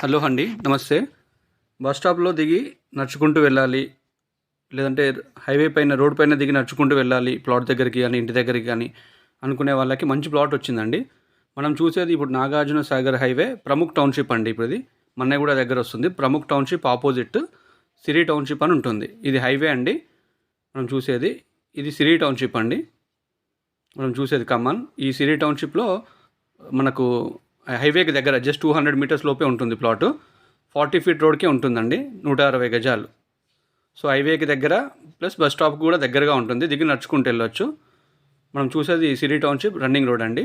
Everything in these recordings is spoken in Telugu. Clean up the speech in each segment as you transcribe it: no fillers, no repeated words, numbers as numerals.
హలో అండి, నమస్తే. బస్ స్టాప్లో దిగి నడుచుకుంటూ వెళ్ళాలి, లేదంటే హైవే పైన రోడ్ పైన దిగి నడుచుకుంటూ వెళ్ళాలి ప్లాట్ దగ్గరికి కానీ ఇంటి దగ్గరికి కానీ అనుకునే వాళ్ళకి మంచి ప్లాట్ వచ్చిందండి. మనం చూసేది ఇప్పుడు నాగార్జున సాగర్ హైవే ప్రముఖ్ టౌన్షిప్ అండి. ఇప్పుడు ఇది మన్నెగూడ దగ్గర వస్తుంది. ప్రముఖ్ టౌన్షిప్ ఆపోజిట్ సిరి టౌన్షిప్ అని ఉంటుంది. ఇది హైవే అండి. మనం చూసేది ఇది సిరి టౌన్షిప్ అండి. మనం చూసేది కమాన్. ఈ సిరి టౌన్షిప్లో మనకు హైవేకి దగ్గర జస్ట్ 200 మీటర్స్ లోపే ఉంటుంది ప్లాటు. 40 ఫీట్ రోడ్కే ఉంటుందండి, 160 గజాలు. సో హైవేకి దగ్గర ప్లస్ బస్ స్టాప్కి కూడా దగ్గరగా ఉంటుంది, దిగి నడుచుకుంటూ వెళ్ళొచ్చు. మనం చూసేది సిరి టౌన్షిప్ రన్నింగ్ రోడ్ అండి.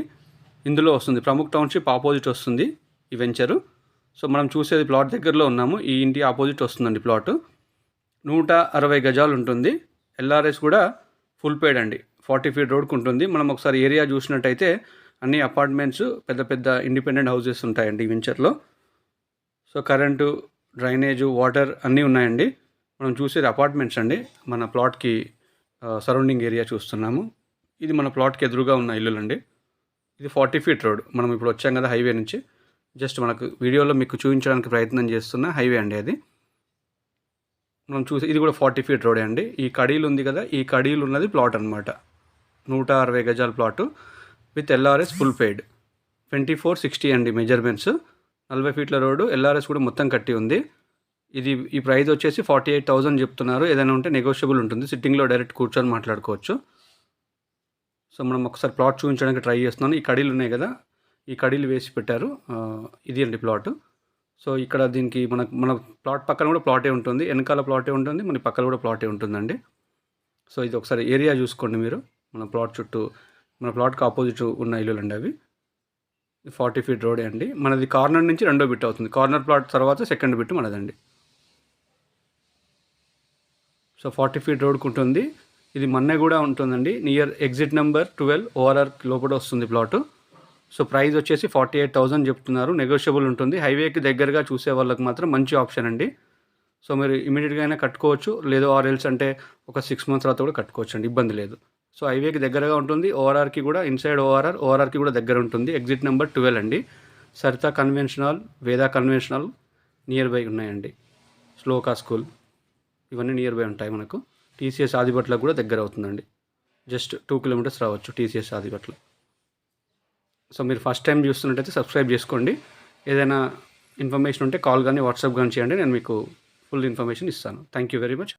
ఇందులో వస్తుంది ప్రముఖ్ టౌన్షిప్ ఆపోజిట్ వస్తుంది ఈ వెంచరు. సో మనం చూసేది ప్లాట్ దగ్గరలో ఉన్నాము. ఈ ఇంటి ఆపోజిట్ వస్తుందండి ప్లాటు. 160 గజాలు ఉంటుంది. ఎల్ఆర్ఎస్ కూడా ఫుల్ పేడ్ అండి. 40 ఫీట్ రోడ్కి ఉంటుంది. మనం ఒకసారి ఏరియా చూసినట్టయితే అన్ని అపార్ట్మెంట్స్, పెద్ద పెద్ద ఇండిపెండెంట్ హౌసెస్ ఉంటాయండి ఈ వెంచర్లో. సో కరెంటు, డ్రైనేజు, వాటర్ అన్నీ ఉన్నాయండి. మనం చూసేది అపార్ట్మెంట్స్ అండి. మన ప్లాట్కి సరౌండింగ్ ఏరియా చూస్తున్నాము. ఇది మన ప్లాట్కి ఎదురుగా ఉన్న ఇల్లులండి. ఇది 40 ఫీట్ రోడ్. మనం ఇప్పుడు వచ్చాం కదా హైవే నుంచి. జస్ట్ మనకు వీడియోలో మీకు చూపించడానికి ప్రయత్నం చేస్తున్న హైవే అండి అది. మనం చూసి ఇది కూడా 40 ఫీట్ రోడే అండి. ఈ కడీలు ఉంది కదా, ఈ కడీలు ఉన్నది ప్లాట్ అనమాట. 160 గజాల plot with LRS full paid. 2460 అండి మెజర్మెంట్స్. 40 ఫీట్ల రోడ్డు, ఎల్ఆర్ఎస్ కూడా మొత్తం కట్టి ఉంది. ఈ ప్రైస్ వచ్చేసి 48,000 చెప్తున్నారు. ఏదైనా ఉంటే నెగోషియబుల్ ఉంటుంది. సిట్టింగ్లో డైరెక్ట్ కూర్చొని మాట్లాడుకోవచ్చు. సో మనం ఒకసారి ప్లాట్ చూపించడానికి ట్రై చేస్తున్నాను. ఈ కడీలు ఉన్నాయి కదా, ఈ కడీలు వేసి పెట్టారు. ఇది అండి ప్లాట్. సో ఇక్కడ దీనికి మన ప్లాట్ పక్కన కూడా ప్లాటే ఉంటుంది, వెనకాల ప్లాటే ఉంటుంది, మన పక్కన కూడా ప్లాటే ఉంటుందండి. సో ఇది ఒకసారి ఏరియా చూసుకోండి మీరు. మన ప్లాట్ చుట్టూ, మన ప్లాట్కి ఆపోజిట్ ఉన్న ఇల్లులు అండి అవి. 40 ఫీట్ రోడే అండి. మనది కార్నర్ నుంచి రెండో బిట్ అవుతుంది. కార్నర్ ప్లాట్ తర్వాత సెకండ్ బిట్ మనదండి. సో 40 ఫీట్ రోడ్కి ఉంటుంది. ఇది మన్నెగూడ ఉంటుందండి. నియర్ ఎగ్జిట్ నెంబర్ 12 ఓఆర్ఆర్ లోపల వస్తుంది ప్లాటు. సో ప్రైస్ వచ్చేసి 48,000 చెప్తున్నారు. నెగోషియబుల్ ఉంటుంది. హైవేకి దగ్గరగా చూసే వాళ్ళకి మాత్రం మంచి ఆప్షన్ అండి. సో మీరు ఇమీడియట్గా అయినా కట్టుకోవచ్చు, లేదో ఆర్ఎల్స్ అంటే ఒక 6 మంత్స్ తర్వాత కూడా కట్టుకోవచ్చు అండి, ఇబ్బంది లేదు. సో హైవేకి దగ్గరగా ఉంటుంది. ఓఆర్ఆర్కి కూడా ఇన్సైడ్ ఓఆర్ఆర్కి కూడా దగ్గర ఉంటుంది. ఎగ్జిట్ నెంబర్ 12 అండి. Saritha conventional, Veda conventional nearby ఉన్నాయండి. శ్లోకా స్కూల్ ఇవన్నీ నియర్ బై ఉంటాయి మనకు. టీసీఎస్ ఆదిబట్లకు కూడా దగ్గర అవుతుందండి. జస్ట్ 2 కిలోమీటర్స్ రావచ్చు టీసీఎస్ ఆదిబట్ల. సో మీరు ఫస్ట్ టైం చూస్తున్నట్టయితే సబ్స్క్రైబ్ చేసుకోండి. ఏదైనా ఇన్ఫర్మేషన్ ఉంటే కాల్ కానీ వాట్సాప్ కానీ చేయండి, నేను మీకు ఫుల్ ఇన్ఫర్మేషన్ ఇస్తాను. Thank you very much.